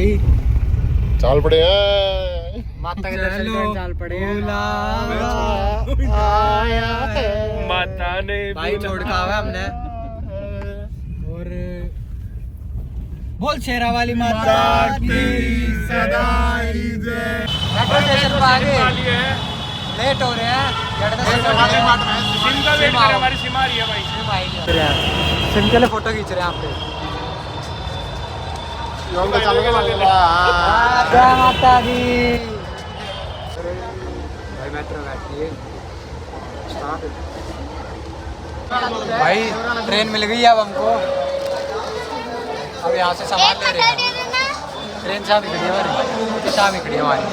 भाई चाल पड़े हैं माता के दर्शन करने चाल पड़े हैं। माता ने भाई छोड़ का हुआ हमने और बोल शेरा वाली माता की सदाई जय। मेट्रो स्टेशन पर आ गए, लेट हो रहे हैं। सिम का वेट कर, हमारी सिम आ रही है भाई। सिम के लिए फोटो खींच रहे हैं आप पे। जय माता दी। भाई मेट्रो बैठी है भाई, ट्रेन मिल गई है अब हमको। अब यहाँ से सामान ले रहे हैं। ट्रेन साहब खड़ी है हमारी, साहब खड़ी है हमारी।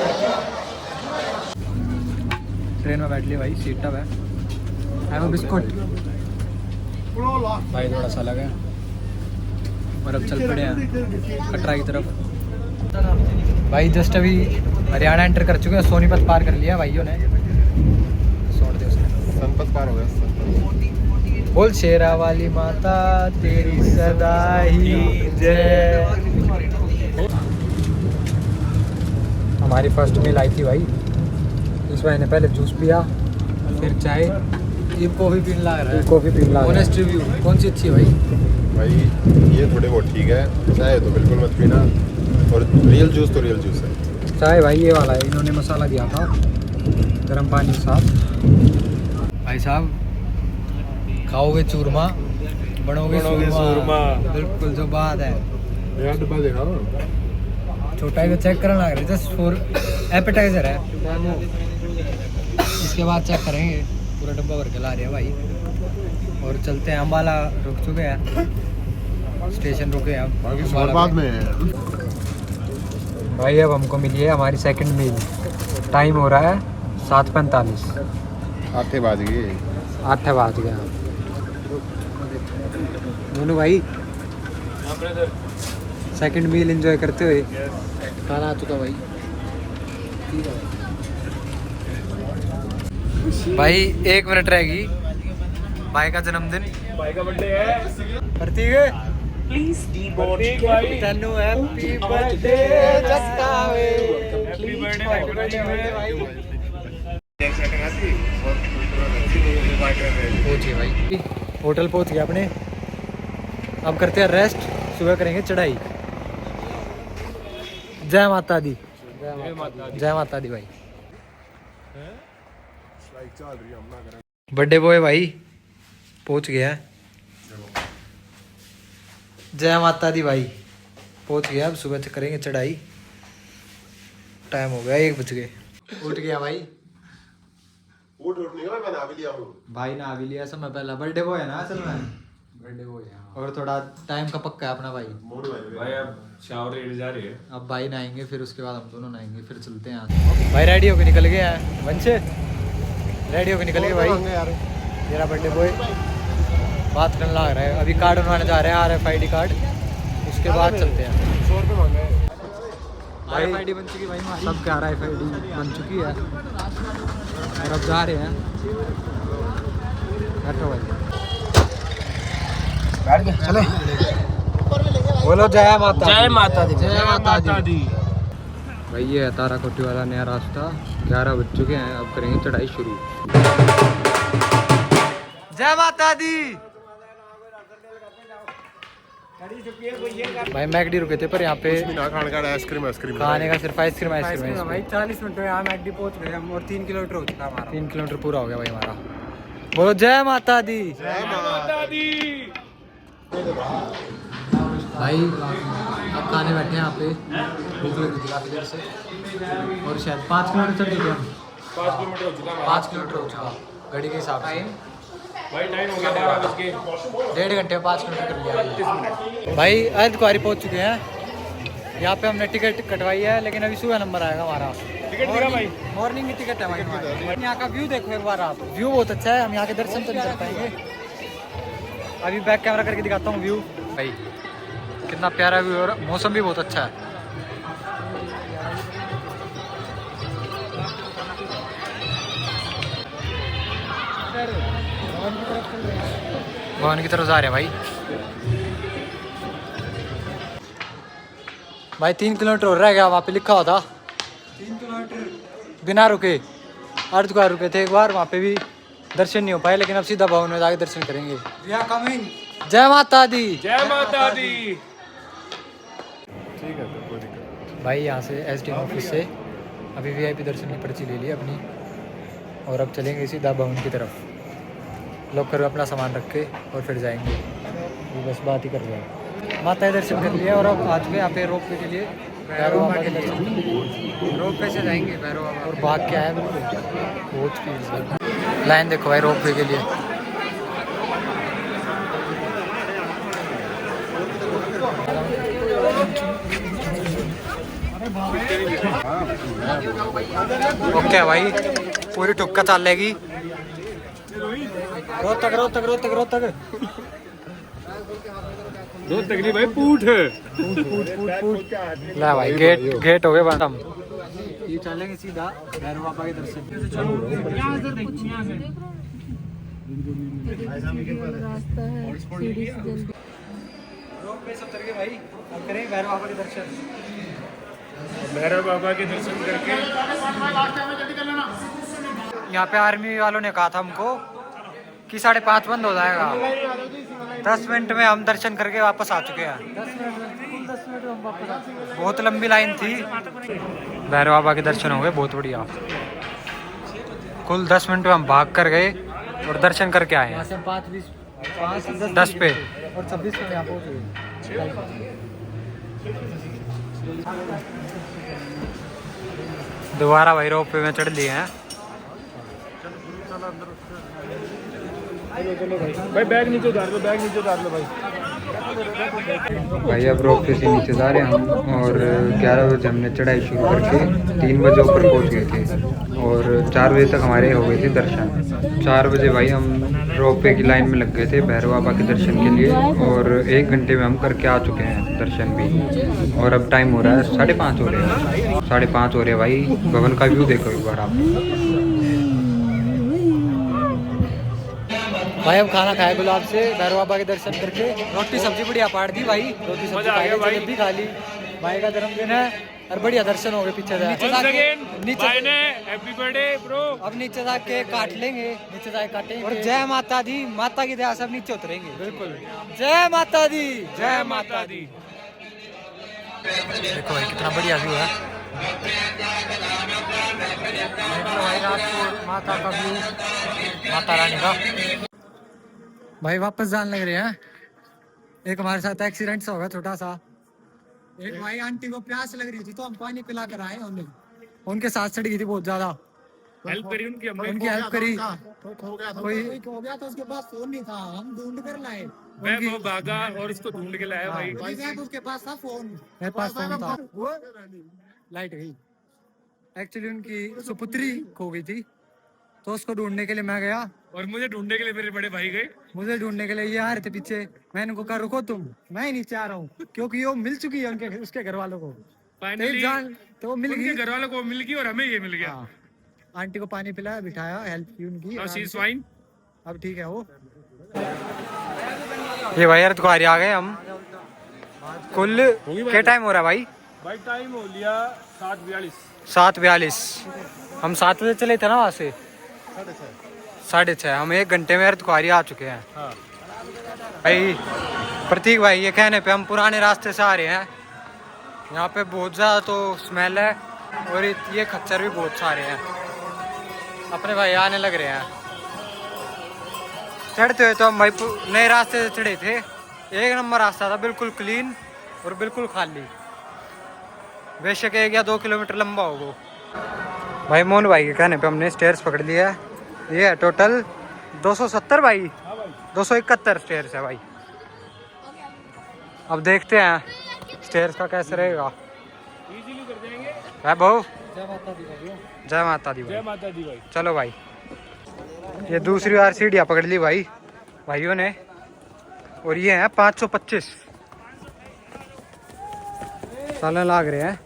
ट्रेन में बैठ लिया भाई, सीट टप है। वो बिस्कुट भाई थोड़ा सा लगा और अब चल पड़े हैं कटरा की तरफ। भाई जस्ट अभी हरियाणा एंटर कर चुके हैं, सोनीपत पार कर लिया भाइयों ने। छोड़ दे उसने, सोनीपत पार हो गया। बोल शेरा वाली माता तेरी सदा ही जय। हमारी फर्स्ट मील आई थी भाई। इस भाई ने पहले जूस पिया, फिर चाय, ये कॉफ़ी पीने लग रहा है। कॉफ़ी पीने लगा। ऑनेस्ट रिव्यू कौन सी अच्छी है भाई? भाई ये थोड़े बहुत ठीक है, चाय तो बिल्कुल मत पीना, और रियल जूस तो रियल जूस है। चाय भाई ये वाला है, इन्होंने मसाला दिया था गर्म पानी के साथ। भाई साहब खाओगे चूरमा, बनोगे सूरमा। बिल्कुल जो बात है। डब्बा देखा छोटा ही चेक करना लग रहा है, जस्ट फॉर एपेटाइजर है। इसके बाद चेक करेंगे, पूरा डब्बा भर के ला रहे हैं भाई। और चलते हैं, अम्बाला रुक चुके हैं, स्टेशन रुके हैं अब बाद में। भाई अब हमको मिली है हमारी सेकंड मील। टाइम हो रहा है 7:45। 8 बज गए। 8 बज गया दोनों भाई। सेकंड मील एंजॉय करते हुए खाना आ चुका भाई। भाई 1 मिनट रहेगी, भाई का जन्मदिन, भाई का बर्थडे है। प्रतीक प्लीज प्रतीक भाई, तन्नू हैप्पी बर्थडे जस्तावे। हैप्पी बर्थडे भाई। पहुंचे भाई, होटल पहुंच गए अपने। अब करते हैं रेस्ट, सुबह करेंगे चढ़ाई। जय माता दी। जय माता दी भाई। बर्थडे बॉय भाई पहुंच गया है। जय माता दी भाई पहुंच गया। अब सुबह से करेंगे चढ़ाई। टाइम हो गया 1 बज गए। उठ गया भाई। उठ निकला, मैं नहा भी लिया हूँ भाई नहा भी लिया समय पहला। बर्थडे बॉय है ना असल में, बर्थडे बॉय है। और थोड़ा टाइम का पक्का है अपना भाई। भाई अब शावर रेडी जा रही है। अब भाई नहाएंगे, फिर उसके बाद हम दोनों नहाएंगे, फिर चलते हैं यहाँ। भाई रेडी होके निकल गया है वंश, रेडी होके निकल गए भाई। मेरा बर्थडे बॉय बात करने लग रहा है। अभी कार्ड बनवाने जा रहे हैं, RFID कार्ड, उसके बाद चलते हैं। 100 रुपये मांगा है। RFID बन चुकी भाई हमारी, सबके RFID बन चुकी है। और अब जा रहे हैं। बैठो भाई, बैठ गए, चले। बोलो जय माता। जय माता दी। जय माता दी। भाई ये है ताराकोटी वाला नया रास्ता। 11 बज चुके हैं, अब करेंगे चढ़ाई शुरू। जय माता दी। भाई मैकडी रुके थे, पर यहाँ पे खाने का आइसक्रीम खाने का सिर्फ आइसक्रीम भाई 40 मिनट में यहाँ मैकडी पहुंच गए हम, और 3 किलोमीटर हो चुका हमारा। 3 किलोमीटर पूरा हो गया भाई हमारा। बोलो जय माता दी। जय माता दी। भाई अब खाने बैठे हैं यहाँ पे, भूख लगी थी काफ़ी देर से। और शायद 5 किलोमीटर चल चुके हम। 5 किलोमीटर हो चुका है 5 किलोमीटर हो चुका घड़ी के हिसाब से। भाई। टाइम हो गया 12 बज के 1.5 घंटे में 5 किलोमीटर कर लिया भाई। अर्धकुआरी पहुँच चुके हैं। यहाँ पे हमने टिकट कटवाई है, लेकिन अभी सुबह नंबर आएगा हमारा। टिकट दिखा भाई। मॉर्निंग की टिकट है भाई। यहाँ का व्यू देखो एक बार आप। व्यू बहुत अच्छा है, हम यहाँ के दर्शन तो नहीं कर पाएंगे। अभी बैक कैमरा करके दिखाता हूँ व्यू भाई, कितना प्यारा व्यू, और मौसम भी बहुत अच्छा है। भवन की तरफ जा रहे हैं भाई। भाई 3 किलोमीटर और रह गया, वहाँ पे लिखा हुआ था 3 किलोमीटर बिना रुके, अर्धद्वार रुके थे एक बार, वहाँ पे भी दर्शन नहीं हो पाए, लेकिन अब सीधा भवन में जाके दर्शन करेंगे। We are coming. जय माता दी। जय माता दी। ठीक है तो कोई दिक्कत नहीं। भाई यहाँ से एसडीएम ऑफिस से अभी वीआईपी दर्शन की पर्ची ले ली अपनी, और अब चलेंगे सीधा भवन की तरफ, लॉकर में अपना सामान रख के और फिर जाएंगे। ये बस बात ही कर रहे हैं। माता के दर्शन कर लिया और अब आज पे यहाँ पे रोप वे के लिए भैरव बाबा के दर्शन, रोप पे से जाएंगे भैरव बाबा। और भाग के आए बिल्कुल, बहुत स्पीड से। लाइन देखो भाई रोप वे के लिए। ओके भाई, पूरी ठुक्का चाल लेगी। रोहतक रोहतक रोहतक रोहतक दो तकलीफ भाई पूठ ला भाई, गेट हो गए बंद। हम ये चलेंगे सीधा भैरव बाबा के दर्शन। रास्ता है सीढ़ी से जल्दी। रोप पे सब चल गए भाई, अब करेंगे भैरव बाबा के दर्शन। भैरव बाबा के दर्शन करके यहाँ पे आर्मी वालों ने कहा था हमको कि 5:30 बंद हो जाएगा। 10 मिनट में हम दर्शन करके वापस आ चुके हैं। 10 मिनट में हम वापस आ चुके हैं। बहुत लंबी लाइन थी। भैरव बाबा के दर्शन हो गए, बहुत बढ़िया। कुल 10 मिनट में हम भाग कर गए और दर्शन करके आए हैं। 10 पे और 26 में यहाँ पहुँच गए। दोबारा भाई रोप पे में चढ़ लिए हैं। भाई बैग नीचे उतार लो, बैग नीचे उतार लो भाई। भाई अब रोप से नीचे जा रहे हैं हम, और 11 बजे हमने चढ़ाई शुरू करके 3 बजे ऊपर पहुंच गए थे, और 4 बजे तक हमारे हो गए थे दर्शन। 4 बजे भाई हम रोप वे की लाइन में लग गए थे भैरव बाबा के दर्शन के लिए, और 1 घंटे में हम करके आ चुके हैं दर्शन भी। और अब टाइम हो रहा है 5:30 हो रहे हैं, 5:30 हो रहे हैं भाई। भवन का व्यू देखो एक बार आप। भाई हम खाना खाए गुलाब से, भैरव बाबा के दर्शन करके, रोटी सब्जी बढ़िया पाड़ दी भाई। रोटी सब्जी खा ली, जलेबी खा ली। भाई का जन्मदिन है और बढ़िया दर्शन हो गए। पीछे नीचे हैप्पी बर्थडे ब्रो। अब नीचे जाके काट लेंगे, नीचे जाके काटेंगे। और जय माता दी, माता की दया सब नीचे उतरेंगे। बिल्कुल, जय माता दी, जय माता दी। देखो भाई कितना बढ़िया व्यू है। देखो भाई राजपुर माता का व्यू, माता रानी का। भाई वापस जाने लग रहे हैं। एक हमारे साथ एक्सीडेंट सा होगा छोटा सा। एक भाई आंटी को प्यास लग रही थी तो हम पानी पिला कर आए उन्हें। उनके साथ चढ़ गई थी बहुत ज्यादा, हेल्प करी उनकी हमने। उनकी हेल्प करी। कोई हो गया तो उसके पास फोन नहीं था, हम ढूंढ कर लाए। मैं वो भागा और उसको ढूंढ के लाया भाई। भाई साहब उसके पास था फोन। मेरे पास फोन था, लाइट गई। एक्चुअली उनकी सुपुत्री खो गई थी, तो उसको ढूंढने के लिए मैं गया, और मुझे ढूंढने के लिए मेरे बड़े भाई गए। मुझे ढूंढने के लिए ये आ रहे थे पीछे। मैंने उनको कहा रुको तुम, मैं ही नीचे आ रहा हूँ, क्योंकि वो मिल चुकी है उनके उसके घर वालों को। फाइनली तो वो मिल उनके गई। घर वालों को मिल गई और हमें ये मिल गया। हाँ, आंटी को पानी पिलाया, बिठाया, हेल्प की उनकी। Now she is fine। अब ठीक है वो। ये भाई अर्धकुआरी आ गए हम। कुल क्या टाइम हो रहा है भाई? भाई टाइम हो लिया 7:42। 7:42। हम 7 बजे चले थे ना वहाँ से। 6:30। हम 1 घंटे में अर्धकुआरी आ चुके हैं। हाँ। भाई प्रतीक भाई ये कहने पे हम पुराने रास्ते से आ रहे हैं। यहाँ पे बहुत ज़्यादा तो स्मेल है, और ये खच्चर भी बहुत सारे हैं। अपने भाई आने लग रहे हैं। चढ़ते हुए तो हम भाई नए रास्ते से चढ़े थे। 1 नंबर रास्ता था, बिल्कुल क्लीन और बिल्कुल खाली। बेशक 1 या 2 किलोमीटर लंबा होगा। भाई मोहन भाई के कहने पे हमने स्टेयर्स पकड़ लिया है। ये है टोटल 270 भाई, 271 स्टेयर्स है भाई। अब देखते हैं स्टेयर्स का कैसे रहेगा। इजीली कर देंगे। है बहु, जय माता दी भाई। जय माता दी जय भाई। माता दी भाई। चलो भाई, ये दूसरी बार सीढ़ियाँ पकड़ ली भाई भाइयों ने, और ये है 525 सालन लाग रहे हैं।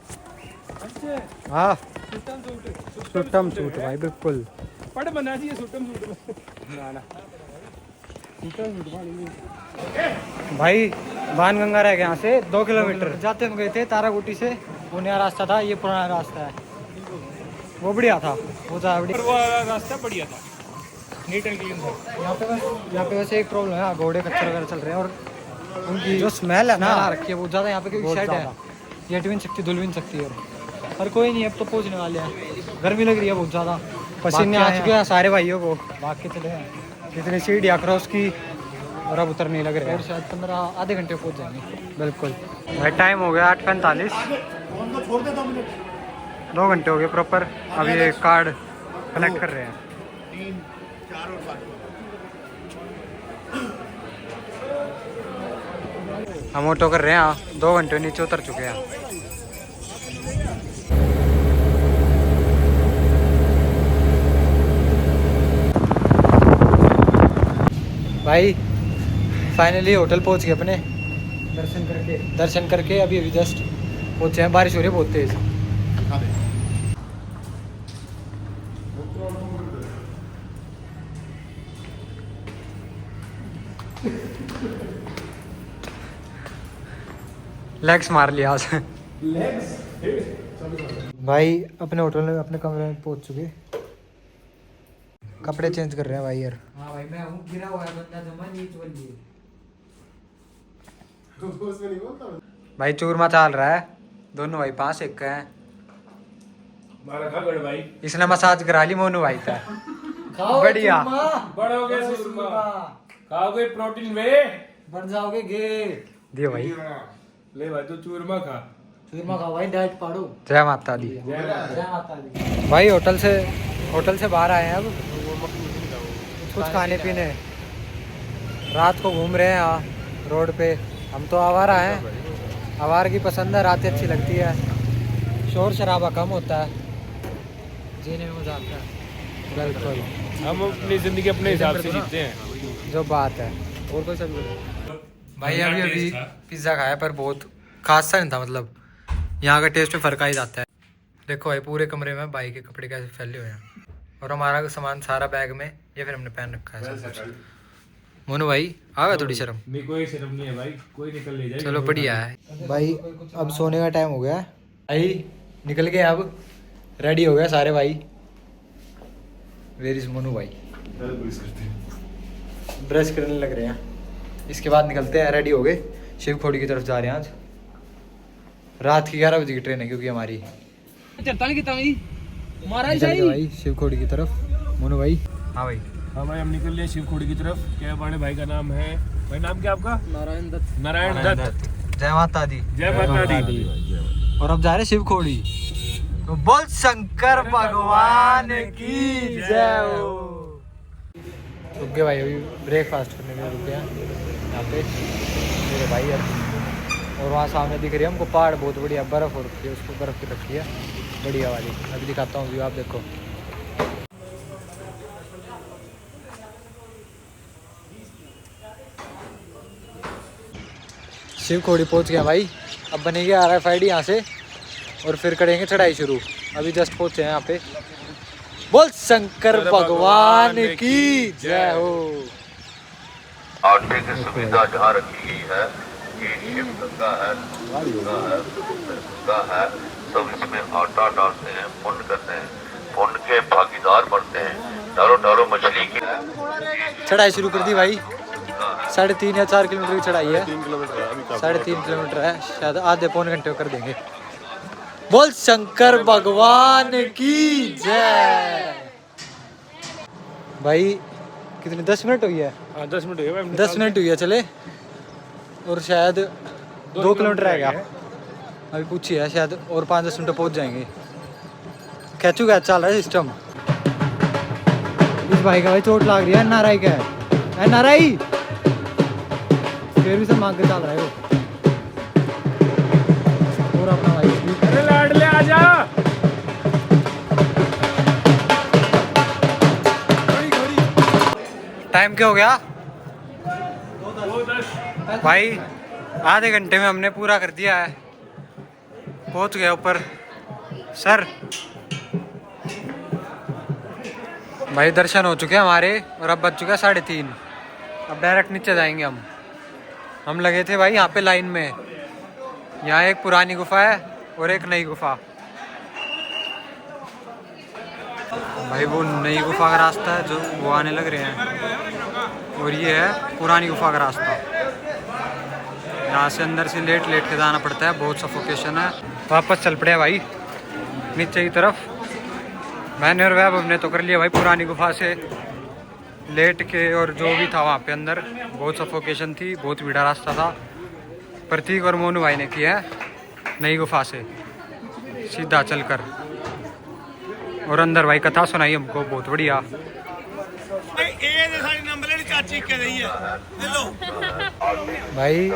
हाँ सुटम सूट भाई, बिल्कुल पड़ बना दिए सुटम सूट। ना ना सुटम सूट भाई। बाणगंगा रह गया यहाँ से 2 किलोमीटर। जाते हम गए थे तारागुटी से, वो नया रास्ता था, ये पुराना रास्ता है। वो बढ़िया था, वो था बढ़िया। वो रास्ता बढ़िया था, नीट एंड क्लीन था। यहाँ पे वैसे एक प्रॉब्लम है, घोड़े खच्चर वगैरह चल रहे हैं और उनकी जो स्मेल है ना रखी है बहुत ज़्यादा यहाँ पे, क्योंकि शेड है, ये हट भी नहीं सकती, धुल भी नहीं सकती। और कोई नहीं, अब तो पहुँचने वाले हैं। गर्मी लग रही है बहुत ज़्यादा, पसीने आ चुके हैं सारे भाइयों को। भाग के चले हैं, कितनी सीढ़ियाँ क्रॉस की और अब उतर नहीं लग रहे हैं। और शायद 15 आधे घंटे पहुँच जाएंगे। बिल्कुल भाई टाइम हो गया 8:45, 2 घंटे हो गए प्रॉपर। अभी ये कार्ड कलेक्ट कर रहे हैं। हम ऑटो कर रहे हैं, 2 घंटे नीचे उतर चुके हैं। भाई फाइनली होटल पहुंच गए अपने, दर्शन करके अभी जस्ट पहुंचे हैं। बारिश हो रही है बहुत तेज। लेग्स मार लिया आज। भाई अपने होटल में, अपने कमरे में पहुंच चुके, कपड़े चेंज कर रहे हैं भाई यार। हाँ भाई मैं हूँ गिरा हुआ है बंदा, जमा नीच बल्ली। भाई चूरमा चाल रहा है, दोनों भाई 5 एक हैं। मारा खा गड़ भाई, इसने मसाज करा ली मोनू भाई का। बढ़िया, बड़ा हो गया सुरमा, खाओगे प्रोटीन वे, बन जाओगे गे। दियो भाई, ले भाई तू चूरमा खा। चूरमा खाओ भाई, डाइट पाड़ो। जय माता दी। जय माता दी। भाई होटल से बाहर आए हैं, अब कुछ खाने पीने। रात को घूम रहे हैं यहाँ रोड पे। हम तो आवारा हैं, आवार की पसंद है, रातें अच्छी लगती है, शोर शराबा कम होता है, जीने में मजा आता है। बिल्कुल, हम अपनी जिंदगी अपने हिसाब से जीते हैं, जो बात है। और कोई सब भाई अभी पिज़्ज़ा खाया, पर बहुत खास सा नहीं था, मतलब यहाँ का टेस्ट में फ़र्क आ ही जाता है। देखो भाई पूरे कमरे में भाई के कपड़े कैसे फैले हुए हैं, और हमारा सामान सारा बैग में, ये फिर हमने पहन रखा है सब कुछ। मोनू भाई आ गया, थोड़ी शर्म? नहीं कोई शर्म नहीं है भाई, कोई निकल ले जाए। चलो बढ़िया है भाई, अब सोने का टाइम हो गया है भाई, निकल गए अब, रेडी हो गया सारे भाई। वेर इज मोनू भाई? ब्रश करने लग रहे हैं, इसके बाद निकलते हैं, रेडी हो गए, शिव खोड़ी की तरफ जा रहे हैं। आज रात की 11 बजे की ट्रेन है, क्योंकि हमारी निकल गए भाई शिव खोड़ी की तरफ। मोनू भाई? हाँ भाई, हाँ भाई हम निकल लिए शिव खोड़ी की तरफ। क्या बाणे भाई का नाम है, भाई नाम क्या आपका? नारायण दत्त। नारायण दत्त। जय माता दी। जय माता दी। और अब जा रहे शिव खोड़ी, तो बोल शंकर भगवान की जय हो। रुक गए भाई, अभी ब्रेकफास्ट करने के लिए रुक गए हैं यहाँ पे मेरे भाई यार। और वहाँ सामने दिख रही है हमको पहाड़, बहुत बढ़िया, बर्फ़ हो रखी है, उसको बर्फ़ की रखी है बढ़िया वाली। अभी दिखाता हूँ व्यू, आप देखो। शिव खोड़ी पहुँच गया भाई, अब बनेगी RFID यहाँ से, और फिर करेंगे चढ़ाई शुरू। अभी जस्ट पहुँचे हैं यहाँ पे। बोल शंकर भगवान की जय हो। आटे की सुविधा जहाँ रखी गई है, ये शिव गंगा है, गंगा है, सब इसमें आटा डालते हैं, पुण्य करते हैं, पुण्य के भागीदार बनते हैं। डालो डालो मछली की चढ़ाई शुरू कर दी भाई, 3.5 या 4 किलोमीटर की चढ़ाई है, 3.5 किलोमीटर है, शायद आधे पौने घंटे कर देंगे। बोल शंकर भगवान की जय। भाई कितने 10 मिनट हुई है? हाँ 10 मिनट हुए भाई, 10 मिनट हुई है चले, और शायद 2 किलोमीटर रह गया अभी, पूछी है शायद, और 5-10 मिनट पहुंच जाएंगे। कैचू कैच चल रहा है सिस्टम। इस भाई का भाई चोट लाग रही है, NRI का है, NRI फिर भी सब मांग के चल रहा है वो। और अपना भाई अरे लाडले आजा। टाइम क्या हो गया भाई? आधे घंटे में हमने पूरा कर दिया है, पहुंच गए ऊपर सर। भाई दर्शन हो चुके हैं हमारे, और अब बज चुका है 3:30। अब डायरेक्ट नीचे जाएंगे हम। हम लगे थे भाई यहाँ पे लाइन में। यहाँ एक पुरानी गुफा है और एक नई गुफा। भाई वो नई गुफा का रास्ता है जो वो आने लग रहे हैं, और ये है पुरानी गुफा का रास्ता। यहाँ से अंदर से लेट लेट के जाना पड़ता है, बहुत सफोकेशन है। वापस चल पड़े भाई नीचे की तरफ। मैंने और वैभव ने तो कर लिया भाई पुरानी गुफा से लेट के, और जो भी था वहाँ पे अंदर बहुत सफोकेशन थी, बहुत भीड़ा रास्ता था। प्रतीक और मोनू भाई ने किया है नई गुफा से सीधा चलकर, और अंदर भाई कथा सुनाई हमको बहुत बढ़िया। भाई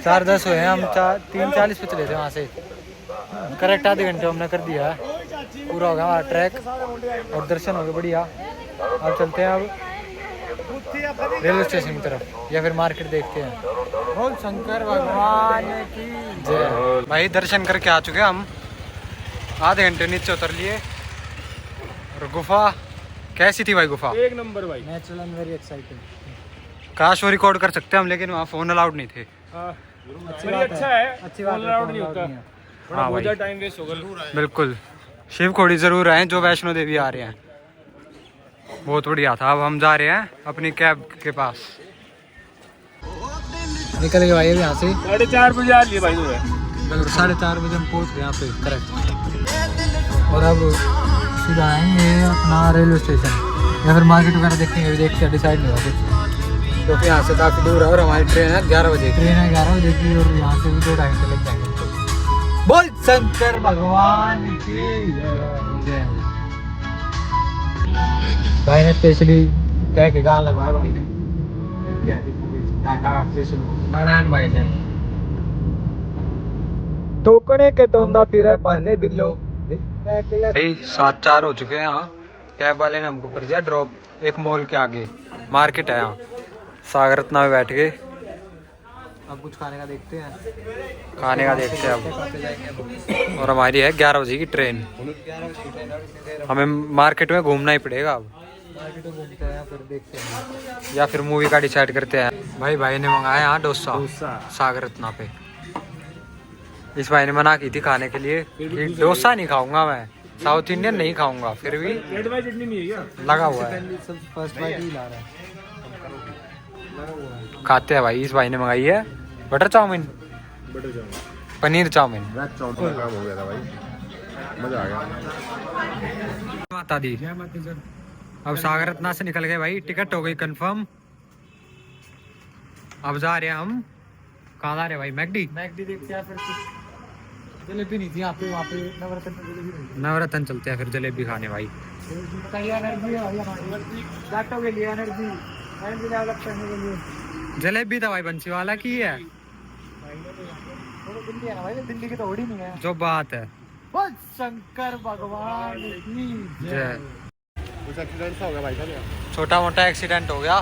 4:10 हुए हैं, हम 3:40 पे चले थे वहाँ से। करेक्ट आधे घंटे हमने कर दिया है, पूरा हो गया हमारा ट्रैक और दर्शन हो गए बढ़िया। अब चलते हैं अब रेलवे स्टेशन की तरफ, या फिर मार्केट देखते हैं। बोल शंकर भगवान की जय। भाई दर्शन करके आ चुके हैं हम, आधे घंटे नीचे उतर लिए। और गुफा कैसी थी भाई? गुफा एक नंबर भाई, नेचुरल एंड वेरी एक्साइटिंग। काश वो रिकॉर्ड कर सकते हैं हम, लेकिन वहाँ फोन अलाउड नहीं थे। अच्छा है, अच्छी बात नहीं होता। हाँ भाई टाइम वेस्ट होगा। बिल्कुल। शिव खोड़ी जरूर आए जो वैष्णो देवी आ रहे हैं, बहुत बढ़िया था। अब हम जा रहे हैं अपनी कैब के पास। निकल गए भाई अब यहाँ से 4:30 बजे आ लिए भाई। 4:30 बजे हम पहुँच गए यहाँ पे करेक्ट। और अब सीधा आएंगे अपना रेलवे स्टेशन, या फिर मार्केट वगैरह देखेंगे, देखते हैं, डिसाइड नहीं हुआ कुछ, क्योंकि यहाँ से काफ़ी दूर है। और हमारी ट्रेन है 11 बजे, ट्रेन है 11 बजे की, और यहाँ से भी 2 घंटे लग जाएंगे। बोल शंकर भगवान की जय। भाई ने स्पेशली कह के गाना लगवाया भाई ने, नारायण भाई ने। टोकने के तोंदा फिर पहले दिलो। 7:04 हो चुके हैं यहाँ। कैब वाले ने हमको कर दिया ड्रॉप एक मॉल के आगे, मार्केट है यहाँ। सागर रत्ना में बैठ गए, अब कुछ खाने का देखते हैं, अब। और हमारी है 11 बजे की ट्रेन, हमें मार्केट में घूमना ही पड़ेगा। अब मार्केट में घूमते हैं, फिर देखते हैं, या फिर मूवी का डिसाइड करते हैं। भाई ने मंगाया यहाँ डोसा सागर रत्ना पे। इस भाई ने मना की थी खाने के लिए कि डोसा नहीं खाऊंगा मैं, साउथ इंडियन नहीं खाऊंगा, फिर भी लगा हुआ है। फर्स्ट बाइट ही ला रहा है, खाते हैं भाई। इस भाई ने मंगाई है बटर चाउमीन, पनीर चाउमीन। काम हो गया था भाई, मजा आ गया। माता दी। अब सागर रत्ना से निकल गए भाई, टिकट हो गई कंफर्म। अब जा रहे हैं हम, कहाँ जा रहे हैं भाई? मैकडी देखते हैं, फिर जलेबी नहीं थी यहाँ पे, वहाँ पे नवरत्न चलते हैं फिर जलेबी खाने भाई। जलेबी था भाई बंसी वाला की है, दिल्ली की तो होड़ी नहीं है। जो बात है, शंकर भगवान की जय। कुछ एक्सीडेंट हो गया भाई साहब, छोटा मोटा एक्सीडेंट हो गया,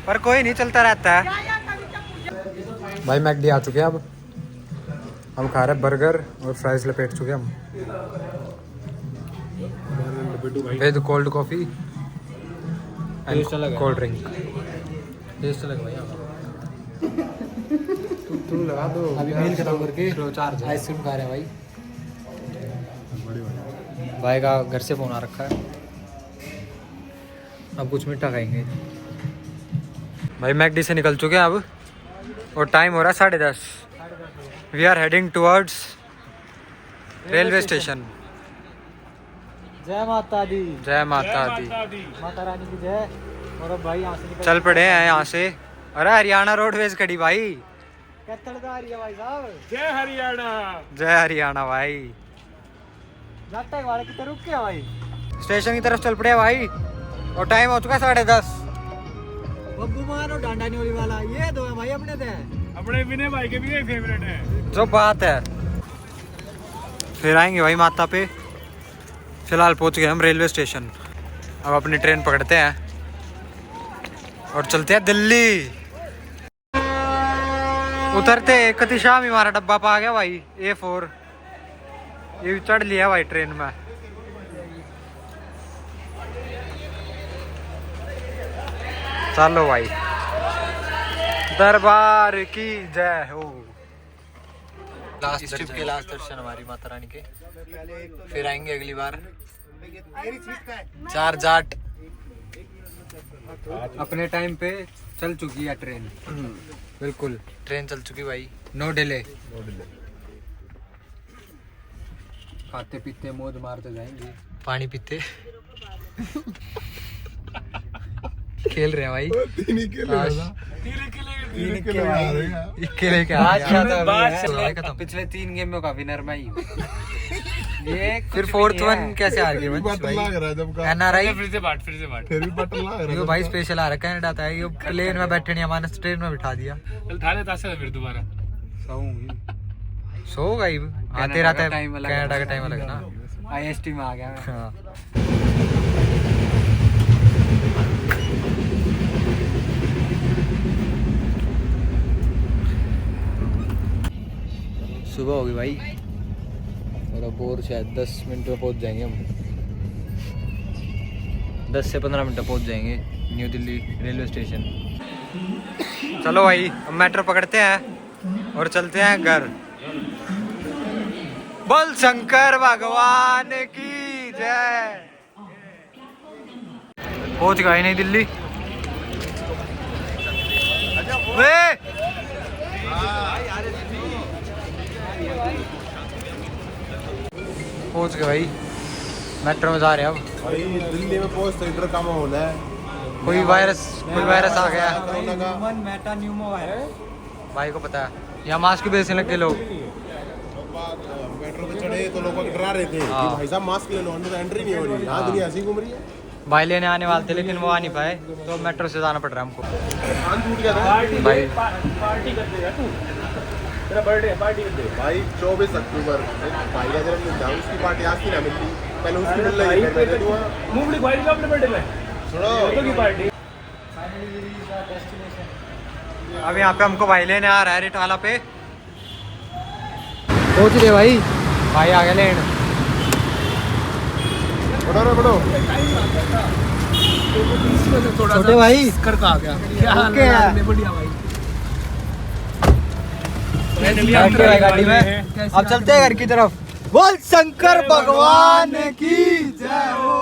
पर कोई नहीं, चलता रहता है भाई। मैकडी आ चुके हैं, अब हम खा रहे हैं बर्गर और फ्राइज लपेट चुके हम, with cold coffee and cold drink. Taste अलग भाई। तू लगा दो अभी मील खत्म करके आइसक्रीम खा रहे हैं भाई। भाई का घर से फोन आ रखा है, अब कुछ मीठा खाएंगे भाई। मैकडी से निकल चुके हैं अब, और टाइम हो रहा है 10:30। We are heading towards railway station. जय माता दी, जय माता दी, माता रानी की जय। और अब भाई यहाँ से चल पड़े हैं यहाँ से। अरे हरियाणा रोडवेज खड़ी भाई, भाई साहब। जय हरियाणा, जय हरियाणा भाई। जाता है की तरफ क्या भाई, स्टेशन की तरफ चल पड़े भाई, और टाइम हो चुका है 10:30। बब्बू मान और डांडा न्योली वाला ये दो है भाई अपने थे, अपने विनय भाई के भी ये फेवरेट है। जो बात है, फिर आएंगे भाई माता पे। फिलहाल पहुंच गए हम रेलवे स्टेशन, अब अपनी ट्रेन पकड़ते हैं और चलते हैं दिल्ली। उतरते कति शाम ही हमारा डब्बा पा गया भाई, A4। ये भी चढ़ लिया भाई ट्रेन में। चलो भाई दरबार की जय हो। लास्ट ट्रिप के लास्ट दर्शन हमारी माता रानी के, फिर आएंगे अगली बार। 4 जाट अपने टाइम पे चल चुकी है ट्रेन, बिल्कुल ट्रेन चल चुकी भाई, नो डिले। खाते पीते मौज मारते जाएंगे, पानी पीते खेल रहे हैं भाई। अकेले क्या खत्म। पिछले 3 गेमों का विनर मैं ही हूँ। ये फिर 4th वन कैसे हार गए NRI? फिर से बांट ये भाई स्पेशल आ रहा है, कनाडा था ये, प्लेन में बैठे नहीं, हमारे ट्रेन में बिठा दिया। चल थाने तासे फिर दोबारा सो गई आते रहता है, कनाडा का टाइम अलग है ना। IST में आ गया मैं। हाँ। सुबह होगी भाई और अब और शायद 10 मिनट में पहुंच जाएंगे हम। 10 से 15 मिनट में पहुंच जाएंगे न्यू दिल्ली रेलवे स्टेशन। चलो भाई अब मेट्रो पकड़ते हैं और चलते हैं घर। बोल शंकर भगवान की जय। पहुंच गए नहीं दिल्ली। पहुंच गए भाई, मेट्रो में जा रहे हैं अब। भाई दिल्ली में पहुंचते इधर का माहौल है, कोई वायरस आ गया मेटा न्यूमो वायरस भाई को पता है, यहाँ मास्क बेचने लग गए लोग। मेट्रो पे चढ़े तो लोग डरा रहे थे कि भाई साहब मास्क ले लो, अंदर एंट्री नहीं हो रही। यहाँ दुनिया ऐसी घूम रही है। भाई लेने आने वाले थे लेकिन वो आ नहीं पाए, तो मेट्रो से जाना पड़ रहा है हमको। कान टूट गया था भाई पार्टी कर देगा तू, तेरा बर्थडे पार्टी कर दे भाई। 24 अक्टूबर भाई का जन्मदिन था, उसकी पार्टी आज की ना मिलती, पहले उसकी मिल रही है। मैं दूंगा मूंगफली खवाई थी अपने बर्थडे में, सुनो की पार्टी। अब यहाँ पे हमको भाई लेने आ रहा है रिटाला पे। पहुंच गए भाई, भाई आ गए लेन। बढ़ो रे बढ़ो। छोटे भाई करता आ गया क्या हाल ओके है। बढ़िया भाई। बैठ के भाई गाड़ी में, अब चलते हैं घर की तरफ। बोल शंकर भगवान की जय हो।